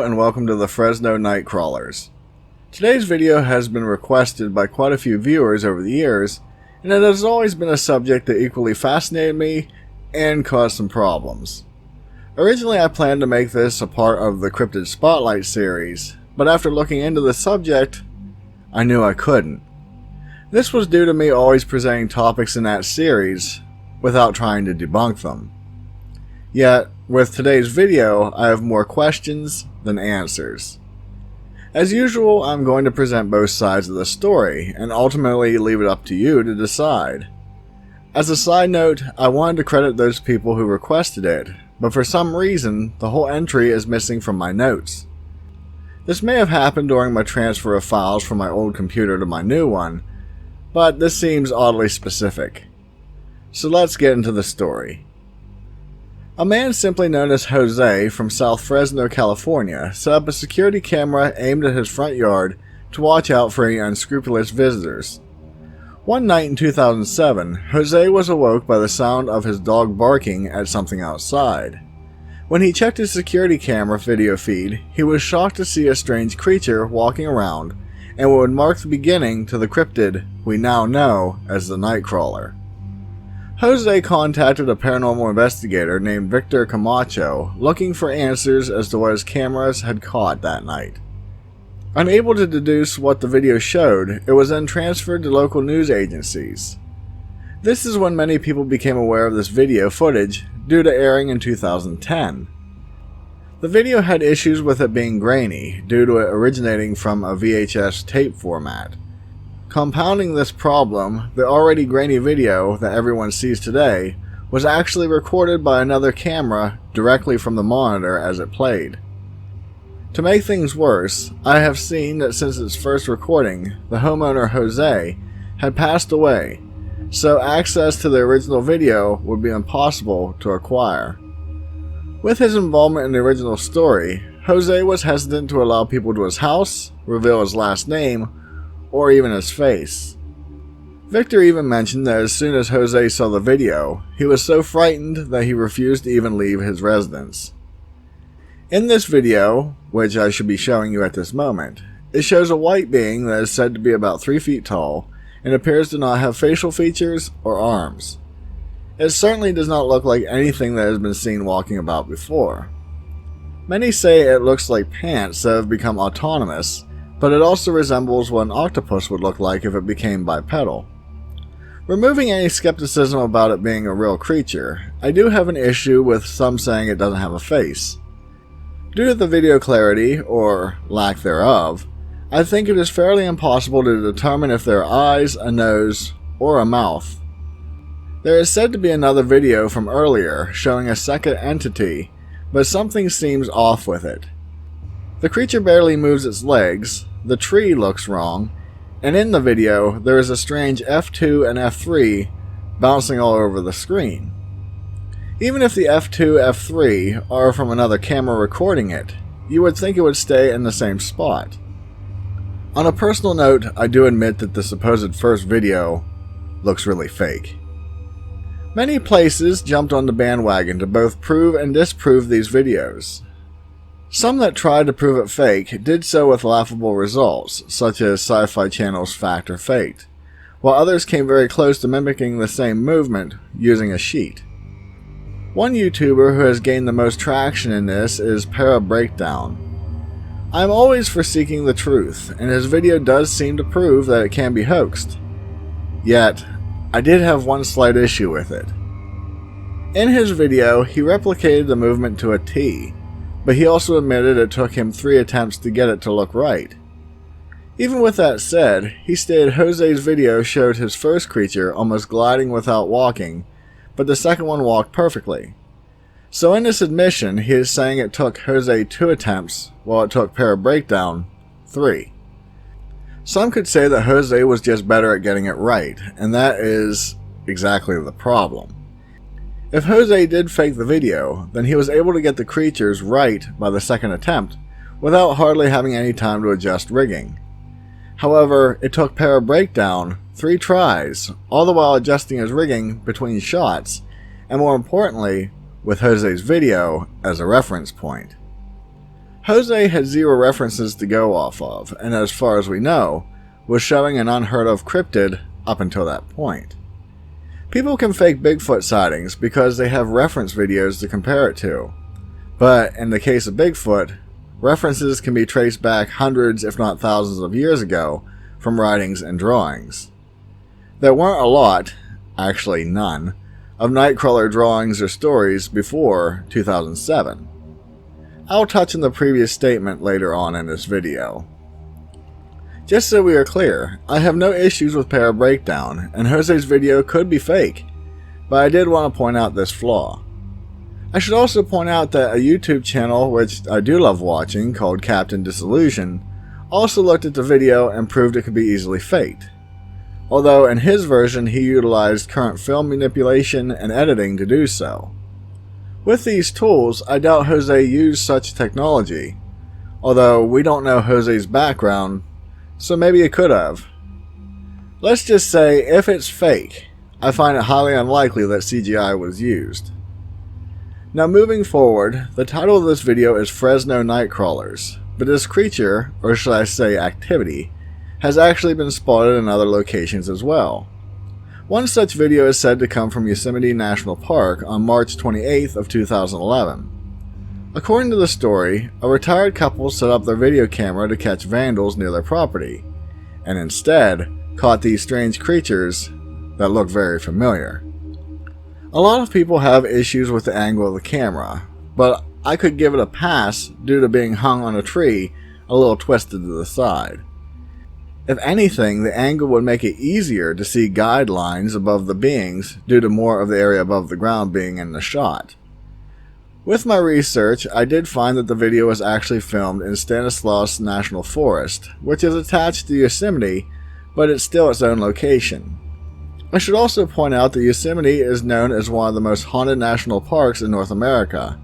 and welcome to the Fresno Nightcrawlers. Today's video has been requested by quite a few viewers over the years, and it has always been a subject that equally fascinated me and caused some problems. Originally I planned to make this a part of the Cryptid Spotlight series, but after looking into the subject, I knew I couldn't. This was due to me always presenting topics in that series without trying to debunk them. Yet, with today's video, I have more questions than answers. As usual, I'm going to present both sides of the story, and ultimately leave it up to you to decide. As a side note, I wanted to credit those people who requested it, but for some reason, the whole entry is missing from my notes. This may have happened during my transfer of files from my old computer to my new one, but this seems oddly specific. So let's get into the story. A man simply known as Jose from South Fresno, California, set up a security camera aimed at his front yard to watch out for any unscrupulous visitors. One night in 2007, Jose was awoke by the sound of his dog barking at something outside. When he checked his security camera video feed, he was shocked to see a strange creature walking around, and what would mark the beginning to the cryptid we now know as the Nightcrawler. Jose contacted a paranormal investigator named Victor Camacho, looking for answers as to what his cameras had caught that night. Unable to deduce what the video showed, it was then transferred to local news agencies. This is when many people became aware of this video footage due to airing in 2010. The video had issues with it being grainy due to it originating from a VHS tape format. Compounding this problem, the already grainy video that everyone sees today was actually recorded by another camera directly from the monitor as it played. To make things worse, I have seen that since its first recording, the homeowner Jose had passed away, so access to the original video would be impossible to acquire. With his involvement in the original story, Jose was hesitant to allow people to his house, reveal his last name, or even his face. Victor even mentioned that as soon as Jose saw the video, he was so frightened that he refused to even leave his residence. In this video, which I should be showing you at this moment, it shows a white being that is said to be about 3 feet tall and appears to not have facial features or arms. It certainly does not look like anything that has been seen walking about before. Many say it looks like pants that have become autonomous, but it also resembles what an octopus would look like if it became bipedal. Removing any skepticism about it being a real creature, I do have an issue with some saying it doesn't have a face. Due to the video clarity, or lack thereof, I think it is fairly impossible to determine if there are eyes, a nose, or a mouth. There is said to be another video from earlier showing a second entity, but something seems off with it. The creature barely moves its legs, the tree looks wrong, and in the video there is a strange F2 and F3 bouncing all over the screen. Even if the F2, F3 are from another camera recording it, you would think it would stay in the same spot. On a personal note, I do admit that the supposed first video looks really fake. Many places jumped on the bandwagon to both prove and disprove these videos. Some that tried to prove it fake did so with laughable results, such as Sci-Fi Channel's Fact or Faked, while others came very close to mimicking the same movement using a sheet. One YouTuber who has gained the most traction in this is ParaBreakdown. I am always for seeking the truth, and his video does seem to prove that it can be hoaxed. Yet, I did have one slight issue with it. In his video, he replicated the movement to a T, but he also admitted it took him 3 attempts to get it to look right. Even with that said, he stated Jose's video showed his first creature almost gliding without walking, but the second one walked perfectly. So in this admission, he is saying it took Jose 2 attempts, while it took ParaBreakdown 3. Some could say that Jose was just better at getting it right, and that is exactly the problem. If Jose did fake the video, then he was able to get the creatures right by the second attempt, without hardly having any time to adjust rigging. However, it took ParaBreakdown 3 tries, all the while adjusting his rigging between shots, and more importantly, with Jose's video as a reference point. Jose had zero references to go off of, and as far as we know, was showing an unheard of cryptid up until that point. People can fake Bigfoot sightings because they have reference videos to compare it to, but in the case of Bigfoot, references can be traced back hundreds if not thousands of years ago from writings and drawings. There weren't a lot, actually none, of Nightcrawler drawings or stories before 2007. I'll touch on the previous statement later on in this video. Just so we are clear, I have no issues with ParaBreakdown, and Jose's video could be fake, but I did want to point out this flaw. I should also point out that a YouTube channel which I do love watching, called Captain Disillusion, also looked at the video and proved it could be easily faked. Although in his version he utilized current film manipulation and editing to do so. With these tools, I doubt Jose used such technology, although we don't know Jose's background, so maybe he could have. Let's just say, if it's fake, I find it highly unlikely that CGI was used. Now moving forward, the title of this video is Fresno Nightcrawlers, but this creature, or should I say activity, has actually been spotted in other locations as well. One such video is said to come from Yosemite National Park on March 28th of 2011. According to the story, a retired couple set up their video camera to catch vandals near their property, and instead caught these strange creatures that look very familiar. A lot of people have issues with the angle of the camera, but I could give it a pass due to being hung on a tree a little twisted to the side. If anything, the angle would make it easier to see guidelines above the beings due to more of the area above the ground being in the shot. With my research, I did find that the video was actually filmed in Stanislaus National Forest, which is attached to Yosemite, but it's still its own location. I should also point out that Yosemite is known as one of the most haunted national parks in North America.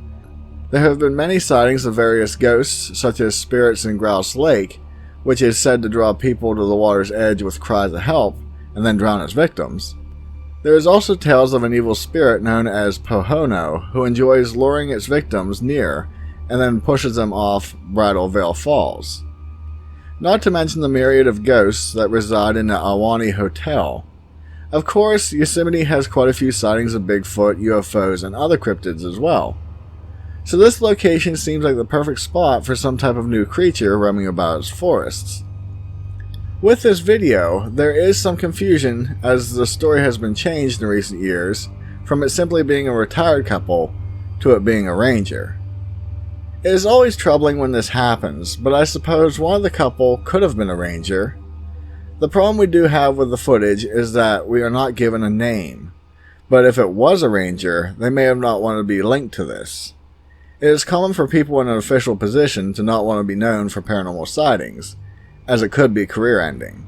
There have been many sightings of various ghosts, such as spirits in Grouse Lake, which is said to draw people to the water's edge with cries of help, and then drown its victims. There is also tales of an evil spirit known as Pohono, who enjoys luring its victims near, and then pushes them off Bridal Veil Falls. Not to mention the myriad of ghosts that reside in the Ahwahnee Hotel. Of course, Yosemite has quite a few sightings of Bigfoot, UFOs, and other cryptids as well. So this location seems like the perfect spot for some type of new creature roaming about its forests. With this video, there is some confusion as the story has been changed in recent years from it simply being a retired couple to it being a ranger. It is always troubling when this happens, but I suppose one of the couple could have been a ranger. The problem we do have with the footage is that we are not given a name, but if it was a ranger, they may have not wanted to be linked to this. It is common for people in an official position to not want to be known for paranormal sightings, as it could be career-ending.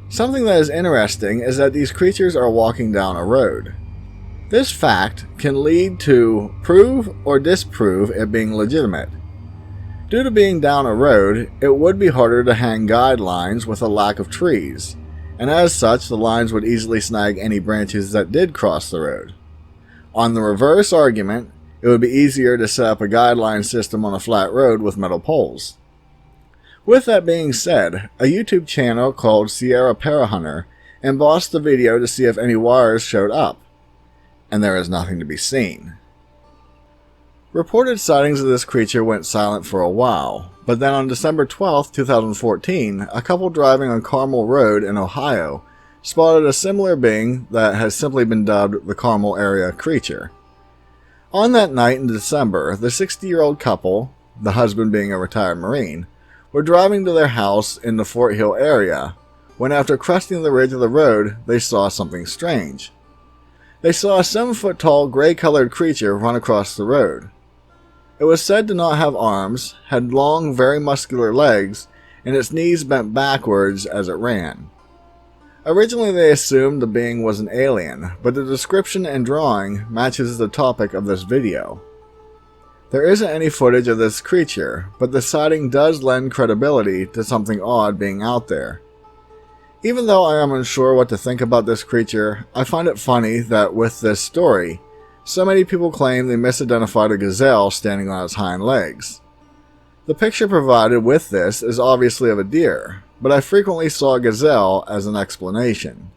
Something that is interesting is that these creatures are walking down a road. This fact can lead to prove or disprove it being legitimate. Due to being down a road, it would be harder to hang guidelines with a lack of trees, and as such the lines would easily snag any branches that did cross the road. On the reverse argument, it would be easier to set up a guideline system on a flat road with metal poles. With that being said, a YouTube channel called Sierraparahunter embossed the video to see if any wires showed up, and there is nothing to be seen. Reported sightings of this creature went silent for a while, but then on December 12, 2014, a couple driving on Carmel Road in Ohio spotted a similar being that has simply been dubbed the Carmel Area Creature. On that night in December, the 60-year-old couple, the husband being a retired Marine, were driving to their house in the Fort Hill area, when after cresting the ridge of the road, they saw something strange. They saw a 7-foot-tall gray-colored creature run across the road. It was said to not have arms, had long, very muscular legs, and its knees bent backwards as it ran. Originally they assumed the being was an alien, but the description and drawing matches the topic of this video. There isn't any footage of this creature, but the sighting does lend credibility to something odd being out there. Even though I am unsure what to think about this creature, I find it funny that with this story, so many people claim they misidentified a gazelle standing on its hind legs. The picture provided with this is obviously of a deer, but I frequently saw a gazelle as an explanation.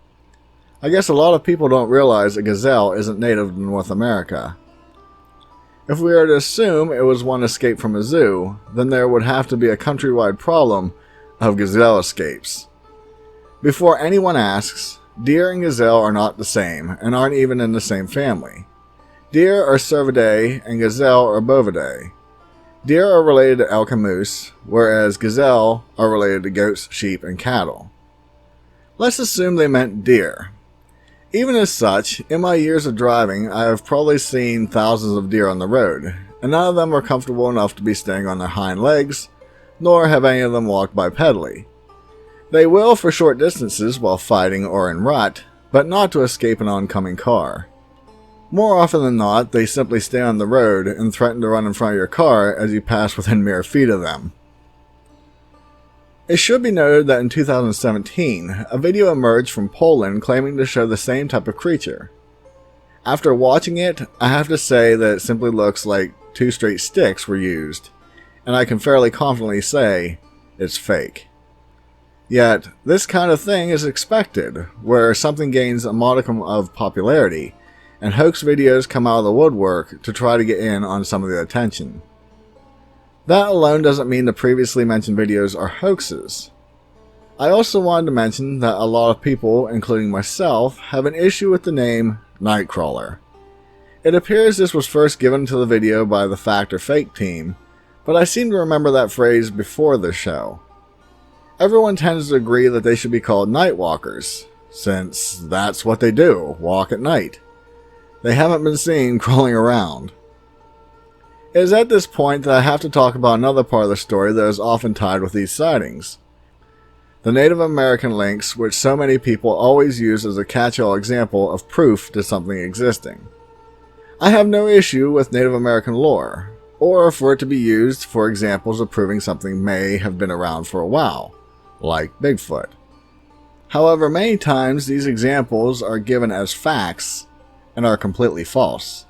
I guess a lot of people don't realize a gazelle isn't native to North America. If we are to assume it was one escaped from a zoo, then there would have to be a countrywide problem of gazelle escapes. Before anyone asks, deer and gazelle are not the same and aren't even in the same family. Deer are cervidae and gazelle are bovidae. Deer are related to elk and moose, whereas gazelle are related to goats, sheep, and cattle. Let's assume they meant deer. Even as such, in my years of driving, I have probably seen thousands of deer on the road, and none of them are comfortable enough to be standing on their hind legs, nor have any of them walked bipedally. They will for short distances while fighting or en route, but not to escape an oncoming car. More often than not, they simply stay on the road and threaten to run in front of your car as you pass within mere feet of them. It should be noted that in 2017, a video emerged from Poland claiming to show the same type of creature. After watching it, I have to say that it simply looks like two straight sticks were used, and I can fairly confidently say it's fake. Yet, this kind of thing is expected, where something gains a modicum of popularity, and hoax videos come out of the woodwork to try to get in on some of the attention. That alone doesn't mean the previously mentioned videos are hoaxes. I also wanted to mention that a lot of people, including myself, have an issue with the name Nightcrawler. It appears this was first given to the video by the Fact or Fake team, but I seem to remember that phrase before the show. Everyone tends to agree that they should be called Nightwalkers, since that's what they do, walk at night. They haven't been seen crawling around. It is at this point that I have to talk about another part of the story that is often tied with these sightings. The Native American links, which so many people always use as a catch-all example of proof to something existing. I have no issue with Native American lore, or for it to be used for examples of proving something may have been around for a while, like Bigfoot. However, many times these examples are given as facts and are completely false.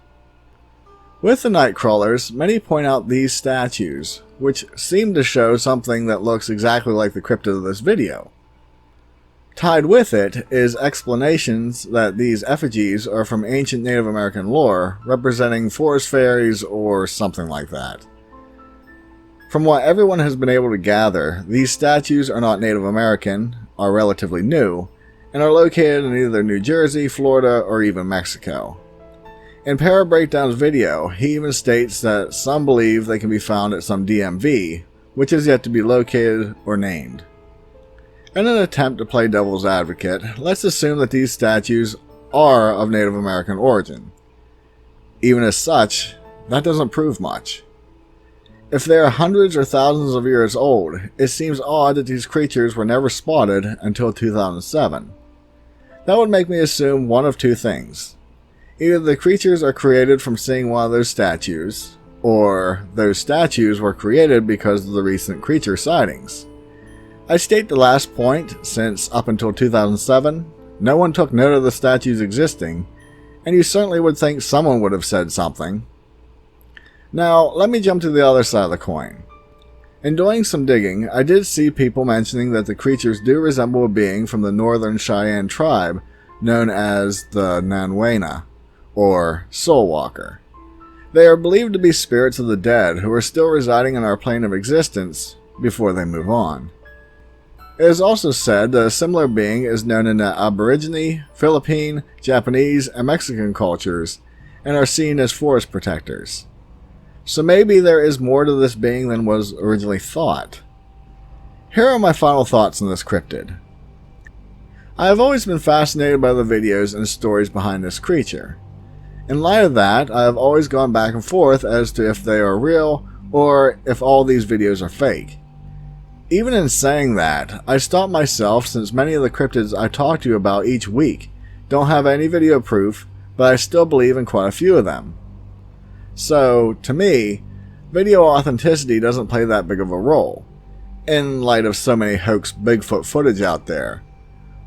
With the Nightcrawlers, many point out these statues, which seem to show something that looks exactly like the cryptid of this video. Tied with it is explanations that these effigies are from ancient Native American lore, representing forest fairies or something like that. From what everyone has been able to gather, these statues are not Native American, are relatively new, and are located in either New Jersey, Florida, or even Mexico. In ParaBreakdown's video, he even states that some believe they can be found at some DMV, which is yet to be located or named. In an attempt to play devil's advocate, let's assume that these statues are of Native American origin. Even as such, that doesn't prove much. If they are hundreds or thousands of years old, it seems odd that these creatures were never spotted until 2007. That would make me assume one of two things. Either the creatures are created from seeing one of those statues, or those statues were created because of the recent creature sightings. I state the last point since up until 2007, no one took note of the statues existing, and you certainly would think someone would have said something. Now, let me jump to the other side of the coin. In doing some digging, I did see people mentioning that the creatures do resemble a being from the Northern Cheyenne tribe known as the Nanwena, or Soul Walker. They are believed to be spirits of the dead who are still residing in our plane of existence before they move on. It is also said that a similar being is known in the Aborigine, Philippine, Japanese, and Mexican cultures, and are seen as forest protectors. So maybe there is more to this being than was originally thought. Here are my final thoughts on this cryptid. I have always been fascinated by the videos and stories behind this creature. In light of that, I have always gone back and forth as to if they are real or if all these videos are fake. Even in saying that, I stop myself since many of the cryptids I talk to you about each week don't have any video proof, but I still believe in quite a few of them. So, to me, video authenticity doesn't play that big of a role, in light of so many hoax Bigfoot footage out there,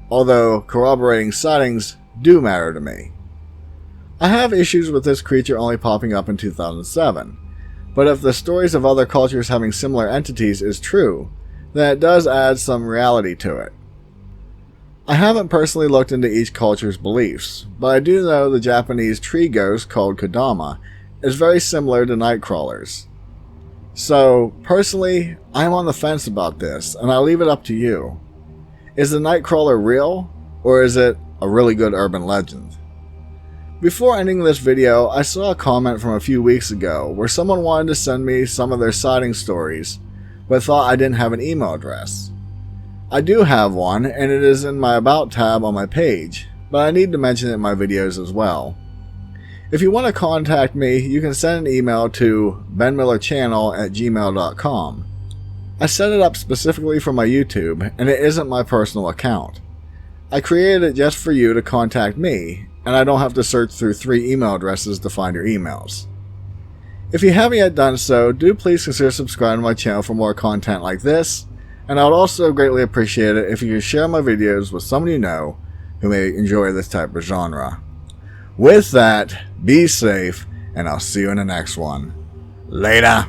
although corroborating sightings do matter to me. I have issues with this creature only popping up in 2007, but if the stories of other cultures having similar entities is true, then it does add some reality to it. I haven't personally looked into each culture's beliefs, but I do know the Japanese tree ghost called Kodama is very similar to Nightcrawlers. So, personally, I'm on the fence about this, and I'll leave it up to you. Is the Nightcrawler real, or is it a really good urban legend? Before ending this video, I saw a comment from a few weeks ago where someone wanted to send me some of their sighting stories, but thought I didn't have an email address. I do have one, and it is in my About tab on my page, but I need to mention it in my videos as well. If you want to contact me, you can send an email to benmillerchannel@gmail.com. I set it up specifically for my YouTube, and it isn't my personal account. I created it just for you to contact me, and I don't have to search through 3 email addresses to find your emails. If you haven't yet done so, do please consider subscribing to my channel for more content like this, and I would also greatly appreciate it if you could share my videos with someone you know who may enjoy this type of genre. With that, be safe, and I'll see you in the next one. Later!